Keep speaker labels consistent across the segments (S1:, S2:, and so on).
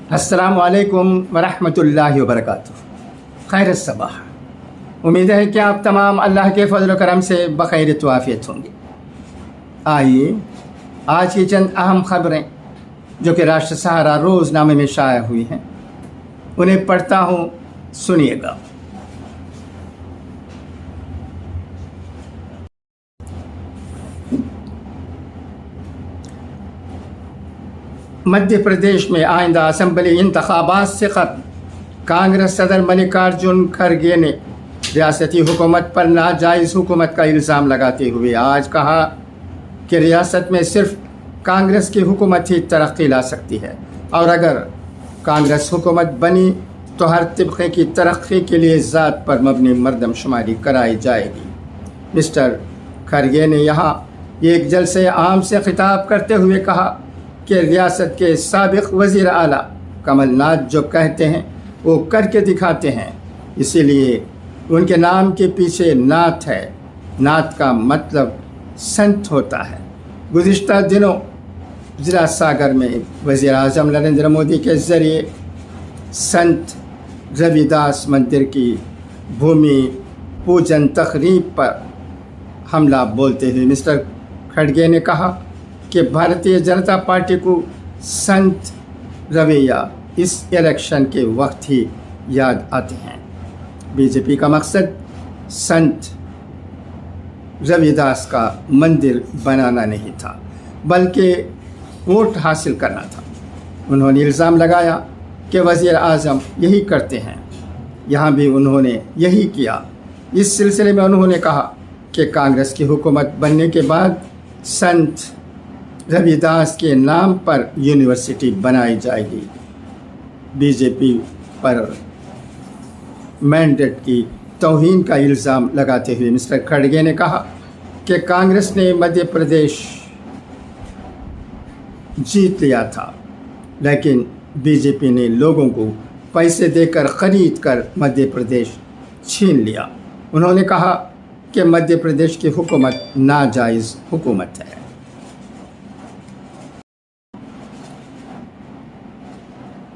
S1: अस्सलाम वालेकुम वरहमतुल्लाहि वबरकातुहू। खैर सबाह। उम्मीद है कि आप तमाम अल्लाह के फजल करम से बखैर आफियत होंगे। आइए आज की चंद अहम खबरें जो कि राष्ट्र सहारा रोज़नामे में शाया हुई हैं उन्हें पढ़ता हूँ, सुनिएगा। मध्य प्रदेश में आइंदा असम्बली इंतखाबात से कबल कांग्रेस सदर मल्लिकार्जुन खड़गे ने रियासती हुकूमत पर नाजायज़ हुकूमत का इल्ज़ाम लगाते हुए आज कहा कि रियासत में सिर्फ कांग्रेस की हुकूमत ही तरक्की ला सकती है और अगर कांग्रेस हुकूमत बनी तो हर तबके की तरक्की के लिए ज़ात पर मबनी मरदमशुमारी कराई जाएगी। मिस्टर खड़गे ने यहाँ एक जलसे आम से खिताब करते हुए कहा कि रियासत के साबिक़ वज़ीर आला कमलनाथ जो कहते हैं वो करके दिखाते हैं, इसीलिए उनके नाम के पीछे नात है। नात का मतलब संत होता है। गुज़िश्ता दिनों ज़िला सागर में वज़ीर आज़म नरेंद्र मोदी के ज़रिए संत रविदास मंदिर की भूमि पूजन तकरीब पर हमला बोलते हुए मिस्टर खड़गे ने कहा कि भारतीय जनता पार्टी को संत रवैया इस इलेक्शन के वक्त ही याद आते हैं। बीजेपी का मकसद संत रविदास का मंदिर बनाना नहीं था बल्कि वोट हासिल करना था। उन्होंने इल्ज़ाम लगाया कि वज़ीर आज़म यही करते हैं, यहाँ भी उन्होंने यही किया। इस सिलसिले में उन्होंने कहा कि कांग्रेस की हुकूमत बनने के बाद संत रविदास के नाम पर यूनिवर्सिटी बनाई जाएगी। बीजेपी पर मैंडेट की तौहीन का इल्ज़ाम लगाते हुए मिस्टर खड़गे ने कहा कि कांग्रेस ने मध्य प्रदेश जीत लिया था, लेकिन बीजेपी ने लोगों को पैसे देकर ख़रीद कर मध्य प्रदेश छीन लिया। उन्होंने कहा कि मध्य प्रदेश की हुकूमत नाजायज़ हुकूमत है।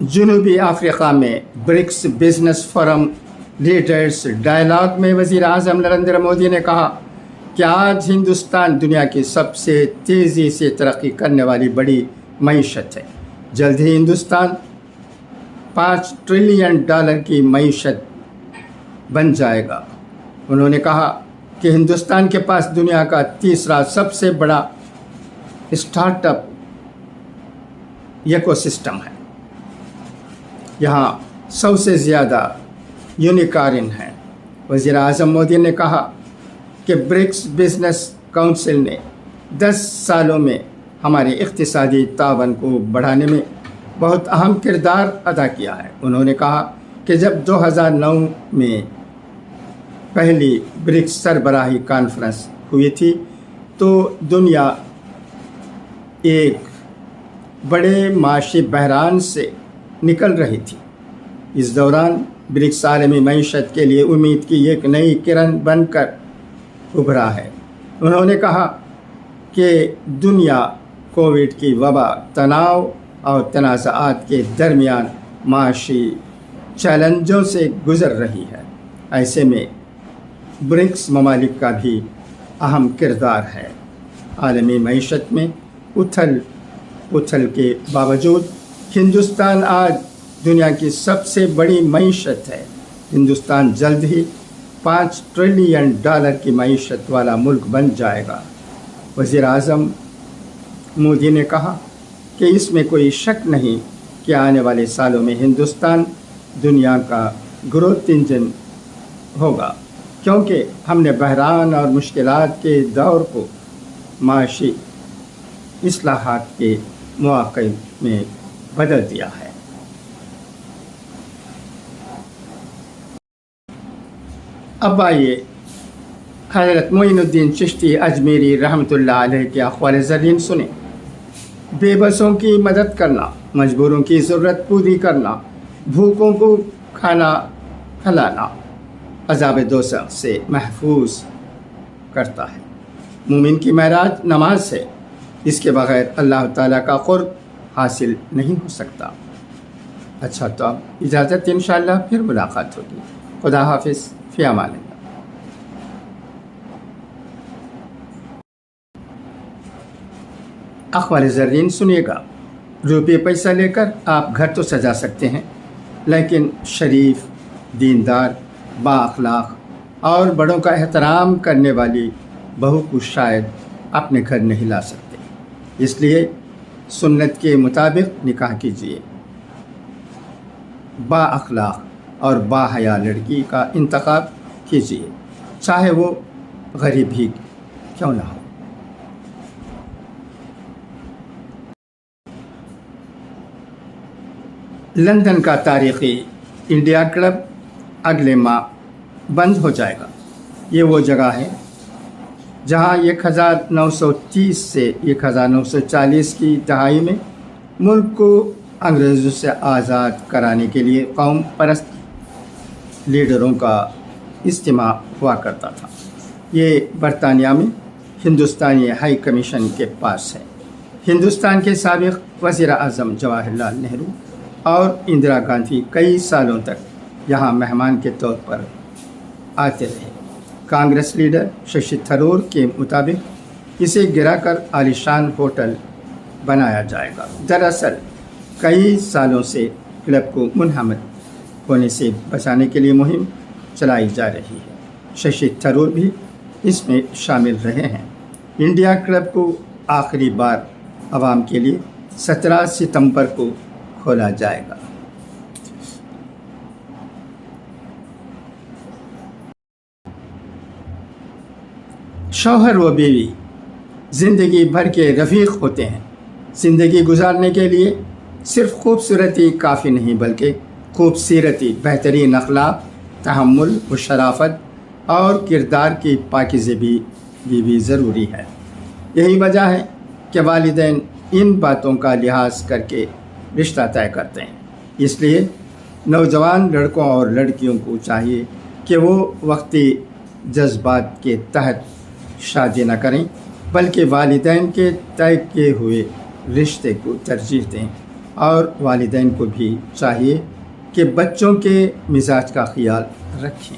S1: जनूबी अफ्रीका में BRICS business forum leaders dialogue में वज़ीर आज़म नरेंद्र मोदी ने कहा कि आज हिंदुस्तान दुनिया की सबसे तेज़ी से तरक्की करने वाली बड़ी मईशत है। जल्द ही हिंदुस्तान $5 ट्रिलियन की मईशत बन जाएगा। उन्होंने कहा कि हिंदुस्तान के पास दुनिया का तीसरा सबसे बड़ा स्टार्टअप इकोसिस्टम है। यहाँ 100 से ज़्यादा यूनिकॉर्न हैं। वज़ीर आज़म मोदी ने कहा कि ब्रिक्स बिजनेस काउंसिल ने 10 सालों में हमारे इक़्तिसादी तावन को बढ़ाने में बहुत अहम किरदार अदा किया है। उन्होंने कहा कि जब 2009 में पहली ब्रिक्स सरबराही कॉन्फ्रेंस हुई थी तो दुनिया एक बड़े माशी बहरान से निकल रही थी। इस दौरान ब्रिक्स आलमी मईशत के लिए उम्मीद की एक नई किरण बनकर उभरा है। उन्होंने कहा कि दुनिया कोविड की वबा, तनाव और तनाज़ात के दरमियान माशी चैलेंजों से गुज़र रही है। ऐसे में ब्रिक्स ममालिक का भी अहम किरदार है। आलमी मईशत में उथल पुथल के बावजूद हिंदुस्तान आज दुनिया की सबसे बड़ी मईशत है। हिंदुस्तान जल्द ही $5 ट्रिलियन की मईशत वाला मुल्क बन जाएगा। वज़ीर आज़म मोदी ने कहा कि इसमें कोई शक नहीं कि आने वाले सालों में हिंदुस्तान दुनिया का ग्रोथ इंजन होगा, क्योंकि हमने बहरान और मुश्किलात के दौर को माशी इस्लाहात के मौक़े में बदल दिया है। अब आइए हज़रत मोइनुद्दीन चिश्ती अजमेरी रहमतुल्लाह अलैह के अक़वाल ज़रीन सुने। बेबसों की मदद करना, मजबूरों की ज़रूरत पूरी करना, भूखों को खाना खिलाना अज़ाब दोज़ख से महफूज करता है। मोमिन की महराज नमाज है। इसके बग़ैर अल्लाह ताला का क़ुर्ब हासिल नहीं हो सकता। अच्छा, तो अब इजाज़त, इंशाअल्लाह फिर मुलाकात होगी। खुदा हाफिज़, फ़ी अमान अल्लाह। अख़बार ज़र्रीन सुनिएगा। रुपये पैसा लेकर आप घर तो सजा सकते हैं, लेकिन शरीफ, दीनदार, बाअखलाक और बड़ों का एहतराम करने वाली बहू को शायद अपने घर नहीं ला सकते। इसलिए सुन्नत के मुताबिक निकाह कीजिए। बाअखलाक और बाहया लड़की का इंतखाब कीजिए, चाहे वो गरीब ही क्यों ना हो। लंदन का तारीख़ी इंडिया क्लब अगले माह बंद हो जाएगा। ये वो जगह है जहाँ 1930 से 1940 की दहाई में मुल्क को अंग्रेज़ों से आज़ाद कराने के लिए कौम परस्त लीडरों का इज्तिमा हुआ करता था। ये बरतानिया में हिंदुस्तानी हाई कमीशन के पास है। हिंदुस्तान के साबिक़ वज़ीर आज़म जवाहरलाल नेहरू और इंदिरा गांधी कई सालों तक यहाँ मेहमान के तौर पर आते रहे। कांग्रेस लीडर शशि थरूर के मुताबिक इसे गिराकर आलीशान होटल बनाया जाएगा। दरअसल कई सालों से क्लब को मुनहमद होने से बचाने के लिए मुहिम चलाई जा रही है। शशि थरूर भी इसमें शामिल रहे हैं। इंडिया क्लब को आखिरी बार आवाम के लिए 17 सितंबर को खोला जाएगा। शौहर व बीवी ज़िंदगी भर के रफ़ीक होते हैं। ज़िंदगी गुजारने के लिए सिर्फ़ खूबसूरती काफ़ी नहीं, बल्कि खूबसीरती, बेहतरीन अखलाक, तहम्मुल व शराफत और किरदार की पाकीज़गी भी ज़रूरी है। यही वजह है कि वालिदैन इन बातों का लिहाज करके रिश्ता तय करते हैं। इसलिए नौजवान लड़कों और लड़कियों को चाहिए कि वो वक्ती जज्बात के तहत शादी न करें, बल्कि वालिदैन के तय किए हुए रिश्ते को तरजीह दें। और वालिदैन को भी चाहिए कि बच्चों के मिजाज का ख्याल रखें।